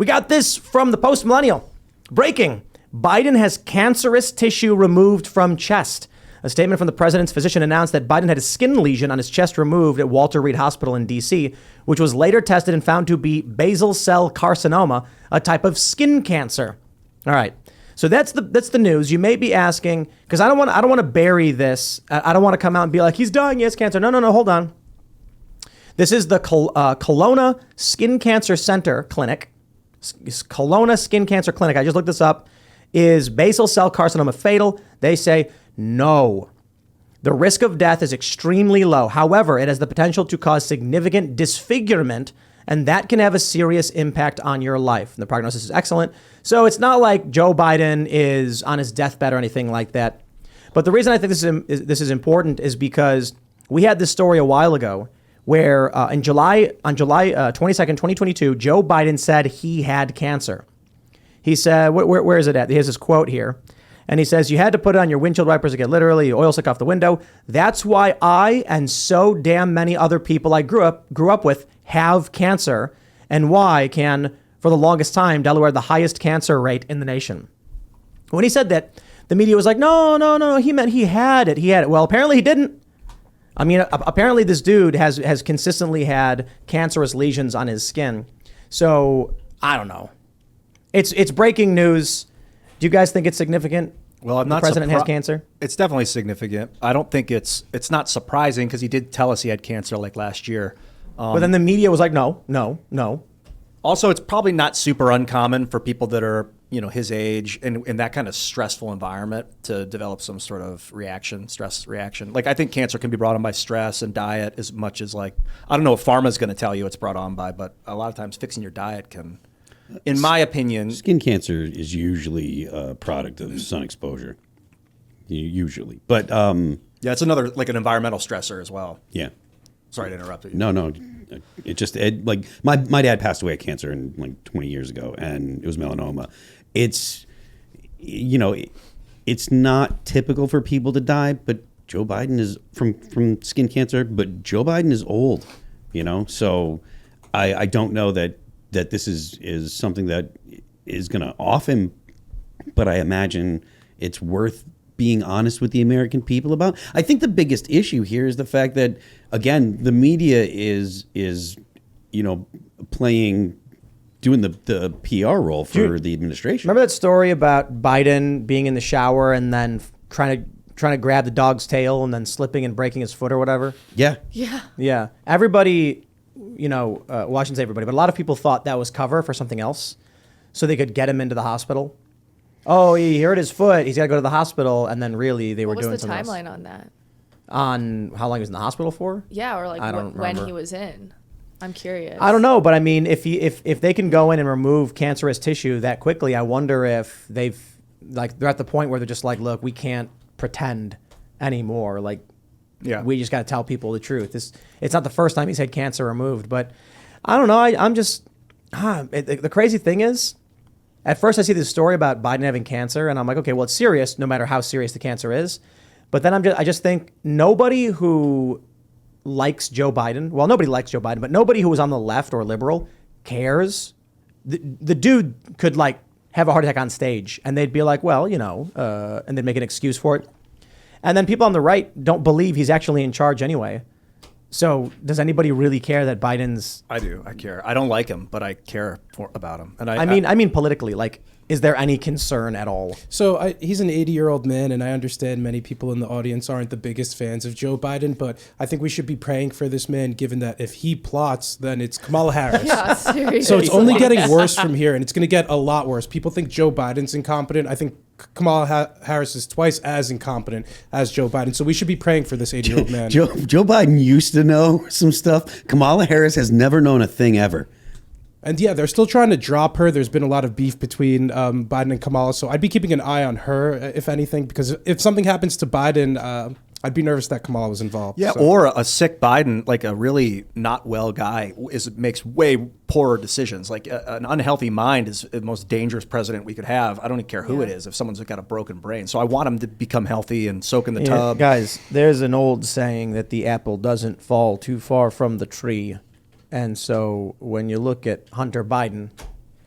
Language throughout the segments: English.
We got this from the Post Millennial. Breaking. Biden has cancerous tissue removed from chest. A statement from the president's physician announced that Biden had a skin lesion on his chest removed at Walter Reed Hospital in D.C., which was later tested and found to be basal cell carcinoma, a type of skin cancer. All right. So that's the news. You may be asking, because I don't want to bury this. I don't want to come out and be like, he's dying, he has cancer. No, hold on. This is the Kelowna Skin Cancer Center Clinic. Kelowna Skin Cancer Clinic. I just looked this up. Is basal cell carcinoma fatal? They say no. The risk of death is extremely low. However, it has the potential to cause significant disfigurement, and that can have a serious impact on your life. And the prognosis is excellent. So it's not like Joe Biden is on his deathbed or anything like that. But the reason I think this is important is because we had this story a while ago where on July 22nd, 2022, Joe Biden said he had cancer. He said, where is it at? He has this quote here. And he says, you had to put it on your windshield wipers to get literally oil slick off the window. That's why I and so damn many other people I grew up with have cancer, and why can, for the longest time, Delaware had the highest cancer rate in the nation. When he said that, the media was like, no, he meant he had it. Well, apparently he didn't. I mean, apparently this dude has consistently had cancerous lesions on his skin. So I don't know. It's breaking news. Do you guys think it's significant? Well, I'm not. The president has cancer. It's definitely significant. I don't think it's not surprising because he did tell us he had cancer like last year. But then the media was like, no. Also, it's probably not super uncommon for people that are, his age and in that kind of stressful environment to develop some sort of stress reaction. Like, I think cancer can be brought on by stress and diet as much as I don't know if pharma's going to tell you it's brought on by, but a lot of times fixing your diet can, in my opinion. Skin cancer is usually a product of sun exposure. Usually. But, yeah, it's another, an environmental stressor as well. Yeah. Sorry to interrupt you. No. It just my dad passed away of cancer 20 years ago, and it was melanoma. It's it's not typical for people to die, but Joe Biden is from skin cancer. But Joe Biden is old, So I don't know that this is something that is going to off him, but I imagine it's worth being honest with the American people about. I think the biggest issue here is the fact that, again, the media is doing the PR role for the administration. Remember that story about Biden being in the shower and then trying to grab the dog's tail and then slipping and breaking his foot or whatever? Yeah. Everybody, well, I shouldn't say everybody, but a lot of people thought that was cover for something else, so they could get him into the hospital. Oh, he hurt his foot. He's got to go to the hospital. And then really they were doing something else. What was the timeline on that? On how long he was in the hospital for? Yeah, or when remember. he was in. I'm curious. I don't know, but I mean, if they can go in and remove cancerous tissue that quickly, I wonder if they're at the point where they're just like, look, we can't pretend anymore. We just got to tell people the truth. It's not the first time he's had cancer removed, but I don't know. I'm just the crazy thing is, at first I see this story about Biden having cancer, and I'm like, okay, well, it's serious, no matter how serious the cancer is. But then I just think nobody who likes Joe Biden, well, nobody likes Joe Biden, but nobody who is on the left or liberal cares. The dude could have a heart attack on stage, and they'd be like, well, and they'd make an excuse for it. And then people on the right don't believe he's actually in charge anyway. So does anybody really care that Biden's... I do. I care. I don't like him, but I care about him. And I mean politically, is there any concern at all? So he's an 80-year-old man, and I understand many people in the audience aren't the biggest fans of Joe Biden, but I think we should be praying for this man, given that if he plots, then it's Kamala Harris. Yeah, seriously. So it's only getting worse from here, and it's going to get a lot worse. People think Joe Biden's incompetent. I think Kamala Harris is twice as incompetent as Joe Biden. So we should be praying for this 80-year-old man. Joe Biden used to know some stuff. Kamala Harris has never known a thing ever. And yeah, they're still trying to drop her. There's been a lot of beef between Biden and Kamala. So I'd be keeping an eye on her, if anything, because if something happens to Biden, I'd be nervous that Kamala was involved. Yeah, so. Or a sick Biden, a really not well guy, makes way poorer decisions. An unhealthy mind is the most dangerous president we could have. I don't even care who it is, if someone's got a broken brain. So I want him to become healthy and soak in the tub. Guys, there's an old saying that the apple doesn't fall too far from the tree. And so when you look at Hunter Biden,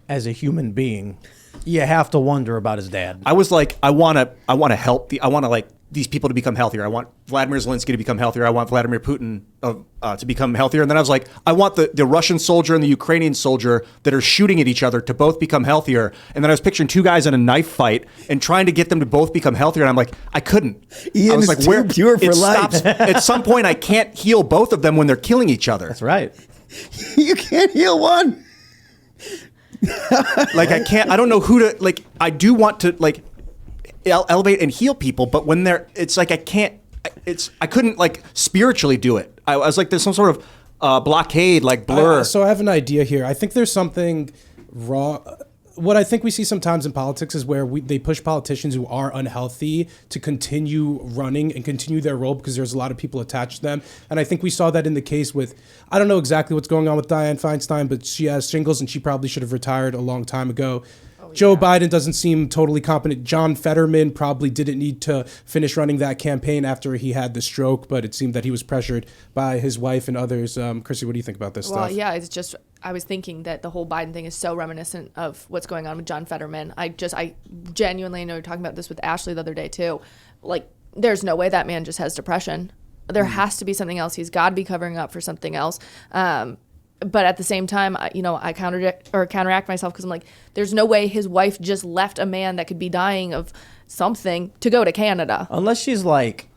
as a human being, you have to wonder about his dad. I was like, I want to help like these people to become healthier. I want Vladimir Zelensky to become healthier. I want Vladimir Putin to become healthier. And then I was like, I want the Russian soldier and the Ukrainian soldier that are shooting at each other to both become healthier. And then I was picturing two guys in a knife fight and trying to get them to both become healthier. And I'm like, I couldn't. Ian I was is like, too pure for it life. stops. At some point, I can't heal both of them when they're killing each other. That's right. You can't heal one. Like I don't know who to, like, I do want to, like, elevate and heal people, but when it's like I couldn't, like, spiritually do it. I was like, there's some sort of blockade, like blur. So I have an idea here. I think there's something wrong. What I think we see sometimes in politics is where they push politicians who are unhealthy to continue running and continue their role because there's a lot of people attached to them. And I think we saw that in the case with, I don't know exactly what's going on with Dianne Feinstein, but she has shingles and she probably should have retired a long time ago. Joe Biden doesn't seem totally competent. John Fetterman probably didn't need to finish running that campaign after he had the stroke, but it seemed that he was pressured by his wife and others. Chrissy, what do you think about this stuff? Well, yeah, it's just, I was thinking that the whole Biden thing is so reminiscent of what's going on with John Fetterman. I genuinely know you're talking about this with Ashley the other day too. Like, there's no way that man just has depression. There has to be something else. He's got to be covering up for something else. But at the same time, I counteract myself because I'm like, there's no way his wife just left a man that could be dying of something to go to Canada. Unless she's like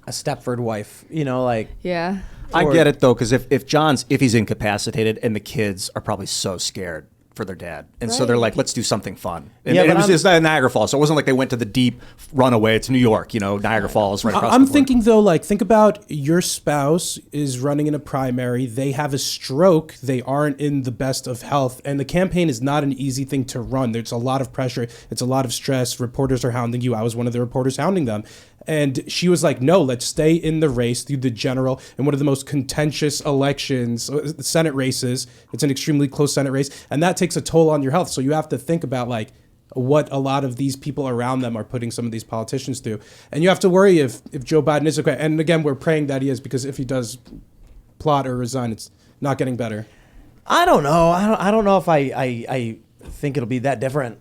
a Stepford wife, like. Yeah. I get it though, because if he's incapacitated, and the kids are probably so scared for their dad, and so they're like, let's do something fun. And Yeah, it but was just Niagara Falls, so it wasn't like they went to the deep runaway to New York. Niagara Falls right across. I'm the border. thinking though, like, think about your spouse is running in a primary. They have a stroke. They aren't in the best of health, and the campaign is not an easy thing to run. There's a lot of pressure. It's a lot of stress. Reporters are hounding you. I was one of the reporters hounding them. And she was like, no, let's stay in the race through the general and one of the most contentious elections, Senate races. It's an extremely close Senate race. And that takes a toll on your health. So you have to think about, like, what a lot of these people around them are putting some of these politicians through. And you have to worry if Joe Biden is okay. And again, we're praying that he is, because if he does plot or resign, it's not getting better. I don't know. I don't know if I think it'll be that different.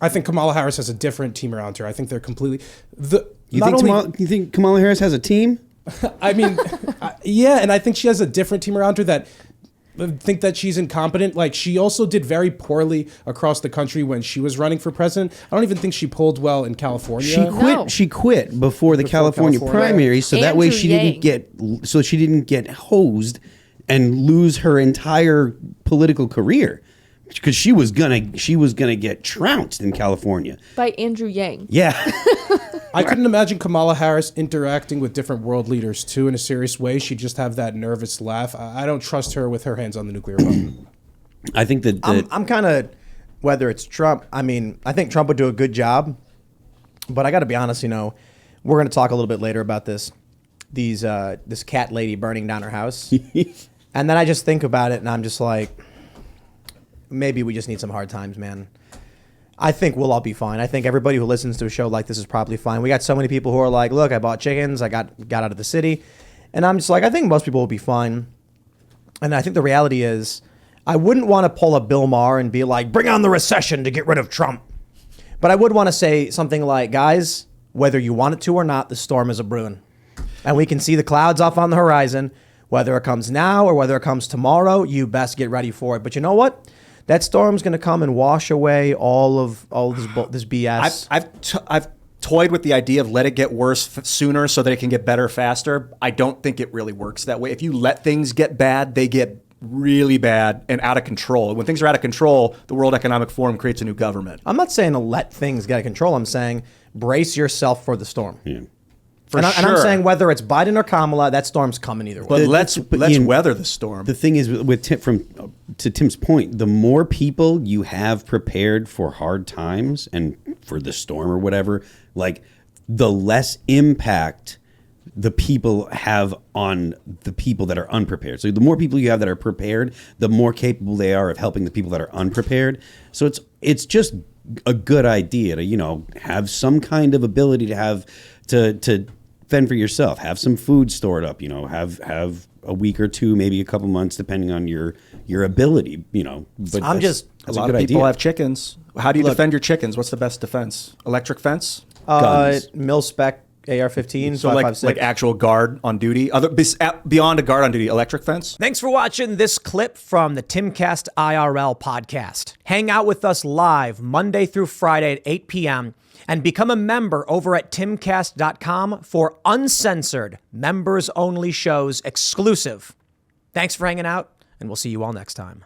I think Kamala Harris has a different team around her. I think they're completely... You think Kamala Harris has a team? I mean, yeah, and I think she has a different team around her that think that she's incompetent. Like, she also did very poorly across the country when she was running for president. I don't even think she polled well in California. She quit before the California primary, so that way Andrew she Yang. didn't get hosed and lose her entire political career. Because she was gonna get trounced in California By Andrew Yang. Yeah, I couldn't imagine Kamala Harris interacting with different world leaders too in a serious way. She'd just have that nervous laugh. I don't trust her with her hands on the nuclear button. I think that I'm kind of, whether it's Trump, I mean, I think Trump would do a good job, but I got to be honest, we're going to talk a little bit later about this cat lady burning down her house, and then I just think about it and I'm just like, maybe we just need some hard times, man. I think we'll all be fine. I think everybody who listens to a show like this is probably fine. We got so many people who are like, look, I bought chickens, I got out of the city. And I'm just like, I think most people will be fine. And I think the reality is, I wouldn't want to pull a Bill Maher and be like, bring on the recession to get rid of Trump. But I would want to say something like, guys, whether you want it to or not, the storm is a brewing. And we can see the clouds off on the horizon. Whether it comes now or whether it comes tomorrow, you best get ready for it. But you know what? That storm's going to come and wash away all this BS. I've toyed with the idea of let it get worse sooner so that it can get better faster. I don't think it really works that way. If you let things get bad, they get really bad and out of control. When things are out of control, the World Economic Forum creates a new government. I'm not saying to let things get out of control. I'm saying brace yourself for the storm. Yeah. And I'm saying whether it's Biden or Kamala, that storm's coming either way. But let's Ian, weather the storm. The thing is, to Tim's point, the more people you have prepared for hard times and for the storm or whatever, like, the less impact the people have on the people that are unprepared. So the more people you have that are prepared, the more capable they are of helping the people that are unprepared. So it's just a good idea to have some kind of ability to fend for yourself, have some food stored up, have a week or two, maybe a couple months, depending on your your ability, But I'm just- A lot of people have chickens. How do you defend your chickens? What's the best defense? Electric fence? Guns. Mil spec AR-15, So like actual guard on duty? Beyond a guard on duty, electric fence? Thanks for watching this clip from the Timcast IRL podcast. Hang out with us live Monday through Friday at 8 p.m. and become a member over at timcast.com for uncensored, members-only shows exclusive. Thanks for hanging out, and we'll see you all next time.